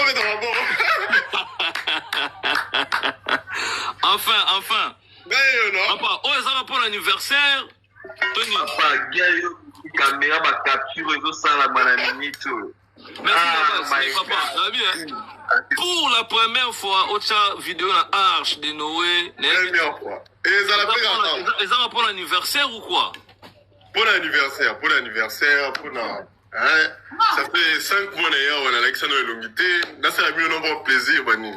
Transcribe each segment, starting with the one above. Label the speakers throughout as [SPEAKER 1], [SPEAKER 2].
[SPEAKER 1] mettre dans ma boue.
[SPEAKER 2] Enfin. Papa, ça va pour l'anniversaire. Tony.
[SPEAKER 3] Papa, caméra, ma capture, ça la minute.
[SPEAKER 2] Merci, papa. Pour la première fois, autre vidéo la Arche de Noé.
[SPEAKER 1] Première fois. Et ça
[SPEAKER 2] va pour l'anniversaire ou quoi?
[SPEAKER 1] Pour l'anniversaire. Hein? Ça fait 5 mois d'ailleurs, on a Alexandre et Longité. Là, ça a mis un nombre de plaisir, Bani.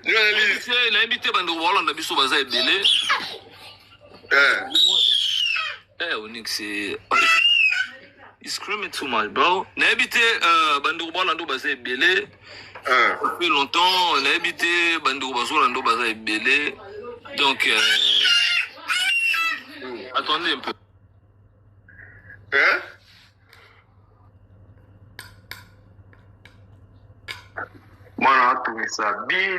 [SPEAKER 1] Nous analyse.
[SPEAKER 2] Il a invité Bandou Walla, on a vu son bazar belé. Onyx, c'est. He's screaming too much, bro. On a habité Bandou Walla, on a bazar belé. Depuis longtemps, on a habité Bandou Walla, on a bazar belé. Donc, attendez un peu.
[SPEAKER 1] Hein?
[SPEAKER 3] Moi, on a trouvé ça bien,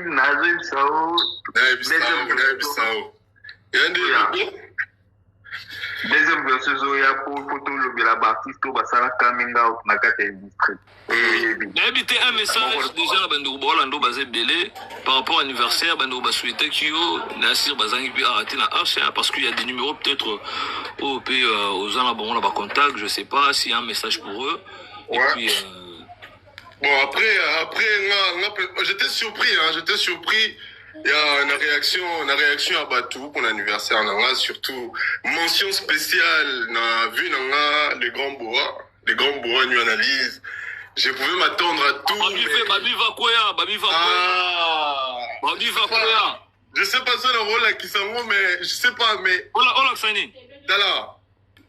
[SPEAKER 3] deuxième version, il y a pour le Baptiste, ça la coming out, na carte industrie.
[SPEAKER 2] J'ai habité un message déjà à Bandou Bolando basé belé par rapport à l'anniversaire Bandou Basouité Kyo Nassir Bazangi puis arrêté la arche parce qu'il y a des numéros peut-être aux gens là bon là bas contact, je sais pas s'il y a un message pour eux. Et puis
[SPEAKER 1] bon après j'étais surpris. Il y a une réaction à Batou pour l'anniversaire, surtout mention spéciale, vu les grands bois, nous analyse. Je pouvais m'attendre à tout.
[SPEAKER 2] Babi va quoi?
[SPEAKER 1] Je sais pas ça le rôle là qui s'en va, mais je sais pas, mais.
[SPEAKER 2] Hola, Sani.
[SPEAKER 1] Là,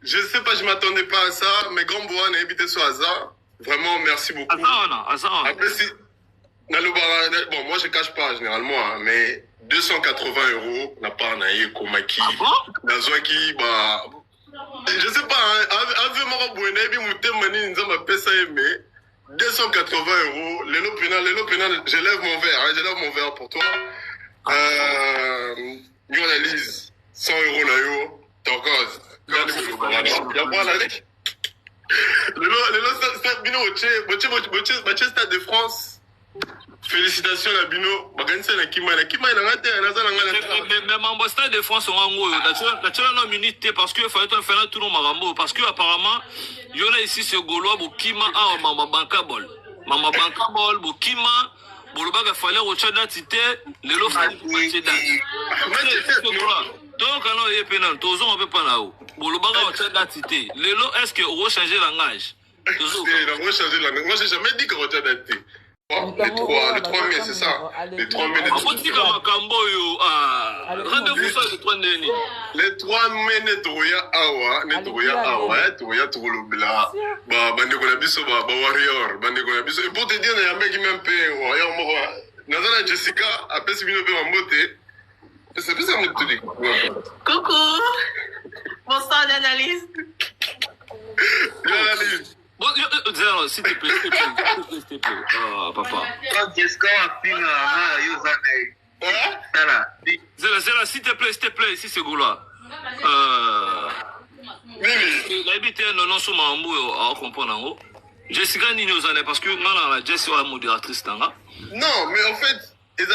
[SPEAKER 1] je sais pas, je m'attendais pas à ça, mais grand bois n'a évité ce hasard. Vraiment, merci beaucoup.
[SPEAKER 2] Hasard.
[SPEAKER 1] Après, si. Bon, moi je cache pas généralement, hein, mais 280 €, n'a pas naïe Komaki. Nazwaki, bah. Je sais pas, avec moi, mais 280 €, l'élo pénal, je lève mon verre pour toi. Nous analyse 100 € là, t'as encore. Le Stade de France. Félicitations à Bino. Mais
[SPEAKER 2] mon Stade de France, on a une minute parce qu'il fallait faire tout le monde. Parce qu'apparemment, il y en a ici ce Gaulois, Bokima, Mama Bankabol, Bokima, Bolobaga fallait au Tchada Tite, les lots fallait donc, alors, il y a pénal, tous on peut pas là. Bolobaga au Tchada Tite, les lots, est-ce que on va changer langage?
[SPEAKER 1] On va changer langage. Moi, j'ai jamais dit qu'on va changer Tite. Les 3 mai, c'est ça. Les 3 mai,
[SPEAKER 2] rendez-vous ça le 3 mai.
[SPEAKER 1] Les 3 mai, Netoya Awa, Netoya Troulobla, Bandekona Biso, Warrior, Bandekona Biso. Et pour te dire, il y a un mec qui m'a payé, Warrior Moro. Nazana Jessica, après, c'est venu en beauté. C'est plus ça, mon tout dit.
[SPEAKER 4] Coucou. Bonsoir, l'analyse.
[SPEAKER 1] L'analyse.
[SPEAKER 2] Bon, s'il te plaît. Papa.
[SPEAKER 3] Jessica,
[SPEAKER 2] s'il te plaît, ici c'est Goula. L'habité non sur ma mou à comprendre. Jessica ni nous en est parce que moi la Jessie est la modératrice là.
[SPEAKER 1] Non, mais en fait, ils ont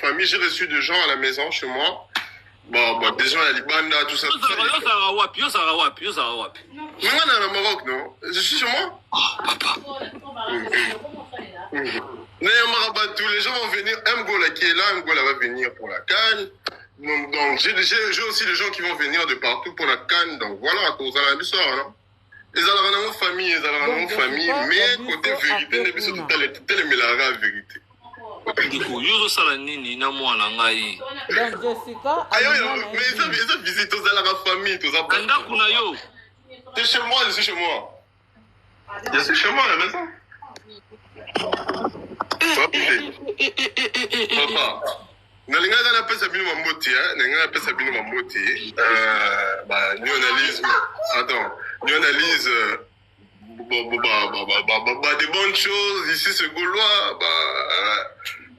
[SPEAKER 1] famille, j'ai reçu des gens à la maison chez moi. Bon, des gens à Libanda, tout ça.
[SPEAKER 2] Yo Sarawapi.
[SPEAKER 1] Mais moi, on est au Maroc, non? Je suis chez moi.
[SPEAKER 2] Papa.
[SPEAKER 1] Tous les gens vont venir. Mgola qui est là, Mgola va venir pour la canne. Donc j'ai aussi des gens qui vont venir de partout pour la canne. Donc voilà, tous à la soir, non? Ils ont une famille, mais côté vérité, ne peut pas tout les mélanger à vérité.
[SPEAKER 2] Yo sala nini na mwana ngai.
[SPEAKER 5] Donc Jessica,
[SPEAKER 1] mais ça visite aux à la famille, tous à
[SPEAKER 2] kuna yo.
[SPEAKER 1] T'es chez moi, je suis chez moi. Je suis chez moi à la maison. Papa. Nalinga na pesa bino mamoti, nous analyse des bonnes choses ici c'est Gaulois,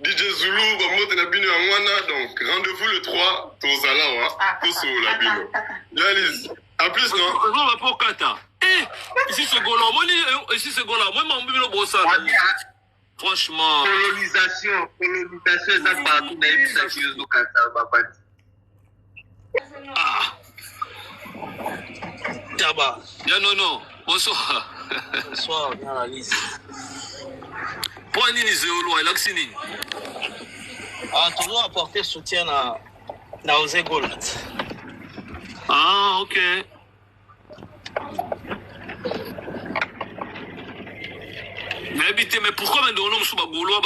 [SPEAKER 1] DJ Zulu, donc rendez-vous le 3, Tozala, tous la bino. Analyse. En plus, non?
[SPEAKER 2] On va pour Kata. Ici c'est Gola. Ici c'est Gola. Moi, je suis bossa. Franchement.
[SPEAKER 3] Colonisation eza partout na ebisaki ozokata babandi.
[SPEAKER 2] Ah.
[SPEAKER 5] Taba.
[SPEAKER 2] Ya non. Bonsoir.
[SPEAKER 5] Bonsoir, bien la liste.
[SPEAKER 2] Pour nini Zéolo, il a que nini?
[SPEAKER 5] Ah, toujours apporter soutien à Osé Golat.
[SPEAKER 2] Ah, ok. Mais pourquoi maintenant on a Gaulois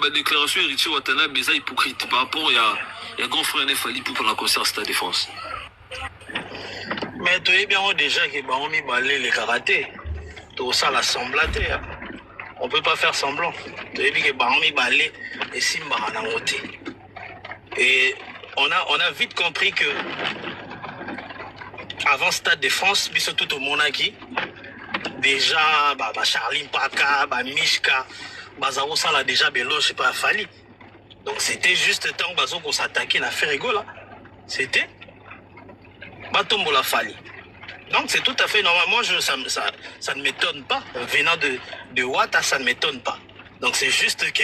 [SPEAKER 2] la déclaration héritier Watanabe est hypocrite par rapport à grand frère Nefali pour la concert Stade de France?
[SPEAKER 5] Mais tu es bien déjà que on mis balé les karaté. Tout ça la semblaté. On peut pas faire semblant. Tu es bien que on mis balé et Simba en côté. Et on a vite compris que avant Stade de France, puis surtout au Monaki, déjà Charlie Mpaka, Mishka, Bazaro ça l'a déjà bélo, je sais pas Fali. Donc c'était juste temps qu'on s'attaquait à Ferrigo là. C'était Batombo la Fali. Donc c'est tout à fait normal. Moi ça ne m'étonne pas. Venant de Ouattara, ça ne m'étonne pas. Donc c'est juste que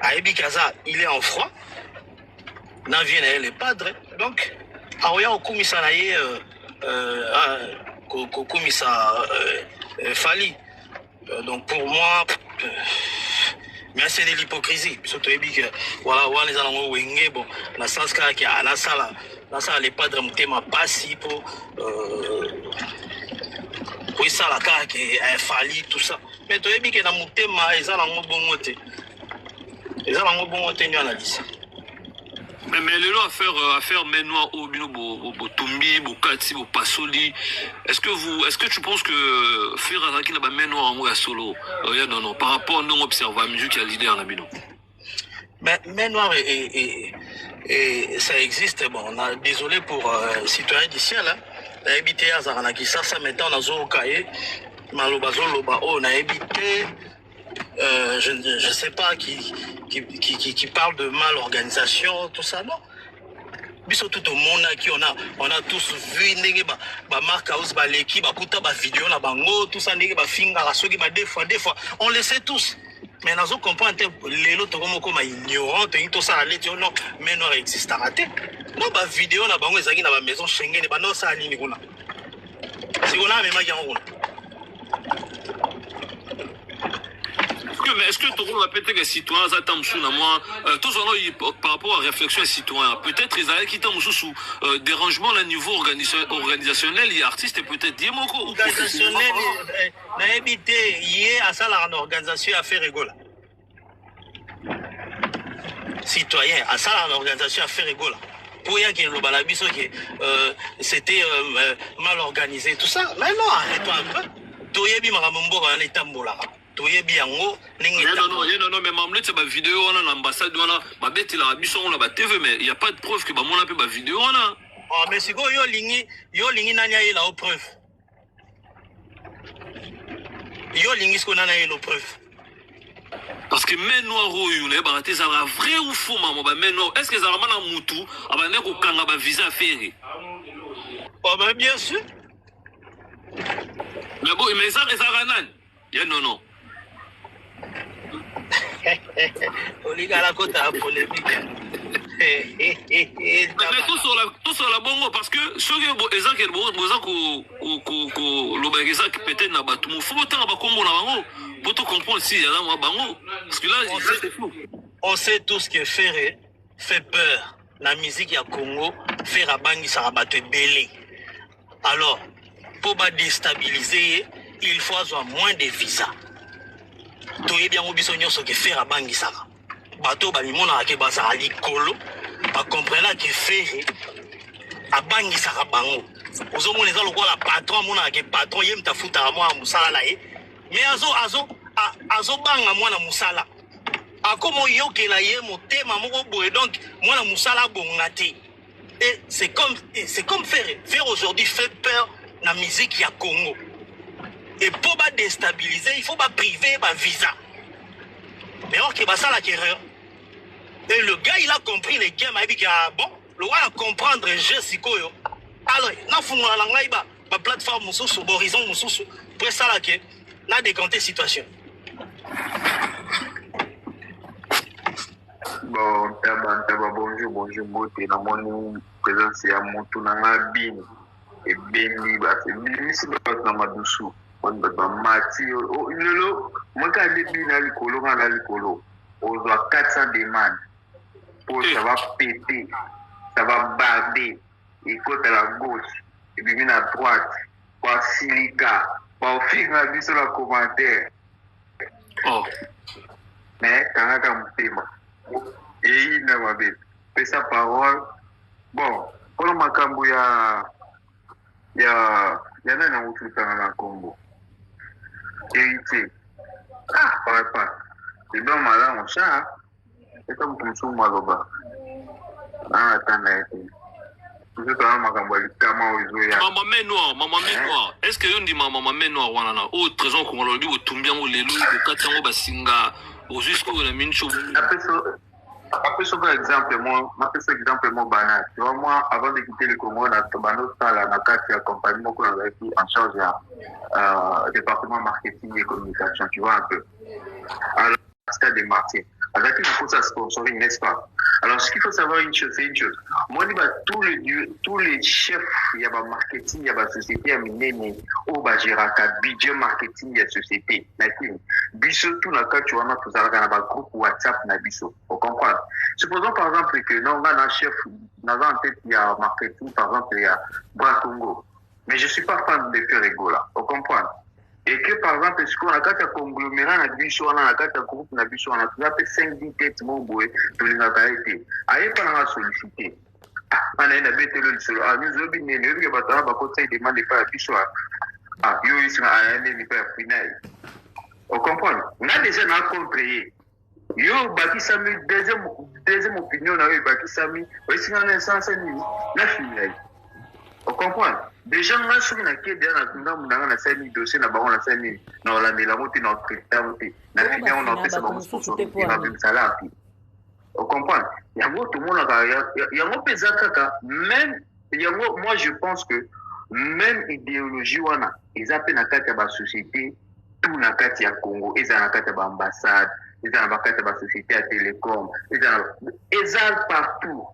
[SPEAKER 5] Aebi Kaza, il est en froid. Navien est le padre. Donc Aoya Okumisa naye Kokumisa Fali. Donc pour moi, mais c'est de l'hypocrisie. Surtout voilà, on les allons wenge bon, la sens qu'il y a la salle les padres mutema passi pour ça la carte qui Fali tout ça. Mais tu es bien que dans mutema ils allons bon moté. Ils allons bon moté nous analyse.
[SPEAKER 2] Mais les lois à faire Menoir au Tombi, au Kati, au Passoli. Est-ce que tu penses que faire un qui n'a pas Menoir en moi solo? Non, par rapport à non observer la musique qui a l'idée en abino.
[SPEAKER 5] Mais Menoir et ça existe. Bon, on a désolé pour citoyens d'ici là. On a habité à Zaranakisa, ça maintenant on a Zorokaye, Malobazo Loba, on a habité. Je sais pas qui parle de mal organisation, tout ça, non. Mais surtout tout le monde qui on a tous vu marque house l'équipe kuta vidéo na bango tout ça finga la soki des fois on le sait tous. Mais nous comprendre les autres comme ignorant tout ça allait dire non mais non existe raté. Non vidéo na bango ezaki na ba maison Schengen non ça nini kuna. Si on a même yango.
[SPEAKER 2] Mais est-ce que tu as peut-être que citoyens attendent moi par rapport à la réflexion des citoyens, peut-être ils allaient quitter sous dérangement au niveau organisationnel et artiste peut-être dire mon
[SPEAKER 5] organisationnel n'a évité hier à ça la organisation à faire rigoler. Citoyen à ça l'organisation à faire rigoler. Pour rien qu'il y c'était mal organisé tout ça. Mais non, arrête-toi un peu. Tu y es bien marambo en état mola. Non,
[SPEAKER 2] mais maman, c'est ma vidéo on a l'ambassade on a ma bête il a biso on a TV mais il y a pas de preuve que mon a ma vidéo on a.
[SPEAKER 5] Ah mais c'est quoi yo lingi nani a la preuve. Yo lingi ce qu'on a la preuve.
[SPEAKER 2] Parce que men noir oyo les baraté ça va vrai ou faux maman ba men noir est-ce que ça va na mutu abane ko kanga ba visa faire.
[SPEAKER 5] Oh ben bien sûr.
[SPEAKER 2] Mais bon mais ça ranan. Ya non.
[SPEAKER 5] Oligala kota polémique.
[SPEAKER 2] Mais tout sur la bongo parce que ceux qui ezak el boza ko lobageza peut-être na batumu faut tanga ba kombo na bango pour tout comprendre si ya na bango parce que là c'est fou.
[SPEAKER 5] On sait tous que Ferré fait peur la musique ya Congo faire abangi ça rabattre belé. Alors pour pas déstabiliser il faut avoir moins de visas. Tu es bien obligé de faire à Bangisara. Bateau, Balimona, qui basa à l'icolo, à comprendre que faire à Bangisara Bango. Aux hommes, les gens, le patron, mon a patron, yem ta fouta à moi, à Moussala là. Mais azo bang à moi, à Moussala. A comme yo que la yem au thème, à mon boy, donc, moi, à Moussala, bon, ngati. Et c'est comme faire aujourd'hui fait peur la musique ya Congo. Et pour pas déstabiliser, il faut pas priver ma visa. Mais or que ça la erreur. Et le gars il a compris les games, il a dit que bon, le gars a comprendre le jeu sikoyo. Alors, na fungola la ngaiba, ma plateforme mosusu horizon mosusu pour ça là que na décanter situation.
[SPEAKER 3] Bon, taba bonjour bote na moni présence ya motu na ngabini e beni ba se misi ba na madusu on ba mati o lelo moka de bina likolo na likolo on a 400 demandes pour ça va péter ça va barder et côté à la gauche et puis à droite par silica par finir dit sur la commentaire mais quand on a thème et il n'a pas fait sa parole bon pour le makambo ya nana ututana na Congo héritier pas c'est bon malin on ça c'est comme tout ce maloba attends
[SPEAKER 2] Maman noir, est-ce que on dit maman noir wana au trésor qu'on leur dit au tumbien au lelo au katango basinga au jusqu'au la mine chaud.
[SPEAKER 3] Après ce exemple moi banal. Tu vois moi avant de quitter le Congo na tobano sala na kati ya compagnie moko na qui en charge ya département marketing et communication, tu vois un peu. Alors stade des marchés. Avec une course à sponsoring, n'est-ce pas? Alors, ce qu'il faut savoir, c'est une chose. Moi, tous les chefs, il y a un marketing, il y a une société, il y a un budget marketing, il y a une société. Biso, tout le cas, tu vois, tout ça, il y a un groupe WhatsApp, Biso. Vous comprenez? Supposons, par exemple, que non, on a un chef, dans en tête, il y a un marketing, par exemple, il y a Bras Congo. Mais je ne suis pas fan de faire ego là. Vous comprenez? Et que par exemple, ce qu'on a quand un conglomérat na biso on a quand un groupe na biso on a tout à fait 5-10 têtes mon boy de l'inatalité. Aïe pas la solliciter. On a une bête le solo. Ah nous avons bien né que batara ba conseil demande pas biso. Ah yo ils sont à un ni pas final. On comprend. On a déjà na compris. Yo baki sami deuxième opinion na yo baki sami. Oui c'est un sens ni na final. On comprend. Déjà, on a sur la quête de scène dossier, on a scène dans la mélamote, notre président, on a fait ça dans le salaire. On comprend. Il y a tout le monde, il y a un même, moi je pense que même idéologie, ils appellent la société, tout la carte à Congo, ils ont la carte à l'ambassade, ils ont la carte à la société à télécom, ils ont partout.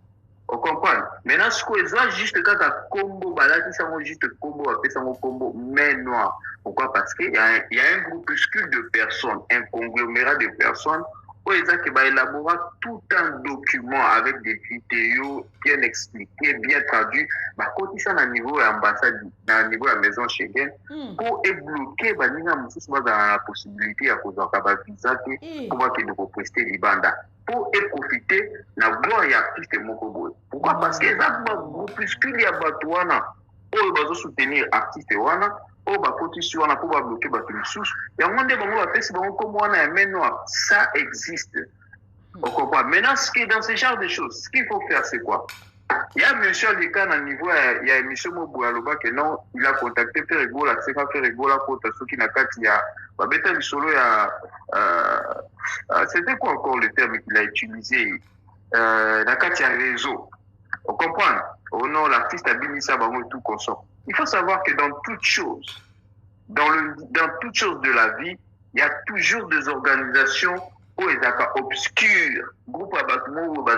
[SPEAKER 3] On comprend. Maintenant, ce qu'ils ont juste quand un combo, ils sont juste combo, après ça, combo, mais noir. Pourquoi? Parce qu'il y a un groupuscule de personnes, un conglomérat de personnes, où ils ont élaboré tout un document avec des vidéos bien expliquées, bien traduits. Quand ils sont à niveau de l'ambassade, à niveau de la maison Schengen, pour bloquer, ils ont la possibilité de faire des visa pour voir qu'ils doivent prester les bandes. Pour profiter de la gloire et artiste Mokoboy. Pourquoi? Parce qu'il y a un groupuscule qui va soutenir l'artiste, qui va continuer pour bloquer les sources. Il y a un monde ça existe. On comprend. Maintenant, dans ce genre de choses, ce qu'il faut faire, c'est quoi? Il y a M. Alikan à niveau, il y a M. Moboualoba qui non, il a contacté Ferregola, c'est pas Ferregola pour ceux qui n'a qu'à dire, c'était quoi encore le terme qu'il a utilisé? La carte réseau. On comprend? Au nom, l'artiste a bien mis ça, tout consort. Il faut savoir que dans toute chose, dans toute chose de la vie, il y a toujours des organisations où ils sont obscures. Groupe à bâtiment où ils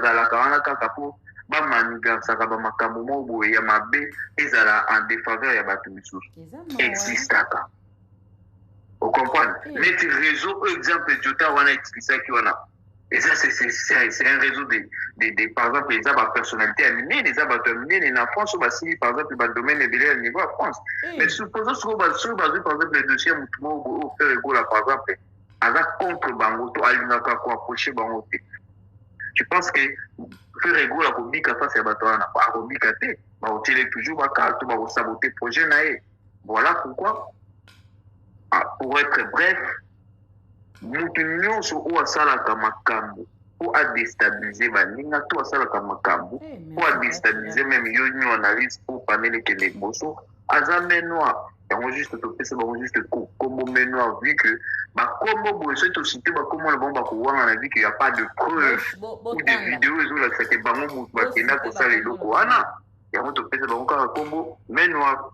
[SPEAKER 3] sont en défaveur existe. Vous comprenez? Mais ces réseaux, exemple, Jota, on a utilisé qui on a. Et ça, c'est un réseau par exemple, les arbres personnalités amenées, les arbres amenés, en France, par exemple, le domaine de à niveau à France. Mais supposons que par exemple, le dossier au Ferregola, par exemple, contre Bangoto, Alinaka, pour approcher Bangoto. Je pense que Ferregola, pour Bika, face à Batouana, pour Bika, il est toujours à carte, pour saboter le projet. Voilà pourquoi. Pour être bref, nous sommes au Salaka Makambo pour déstabiliser Baninga, tout à Salaka Makambo pour déstabiliser même Yonyo analyse pour paneler que les bosso. Azame noir, on juste topé, c'est bon, juste combo noir, vu que ma combo bosso est aussi comment le bon on a vu qu'il n'y a pas de preuves ou des vidéos, où là, c'était Bango Moutbakena pour ça les locaux. Il y a un topé, c'est bon, combo noir.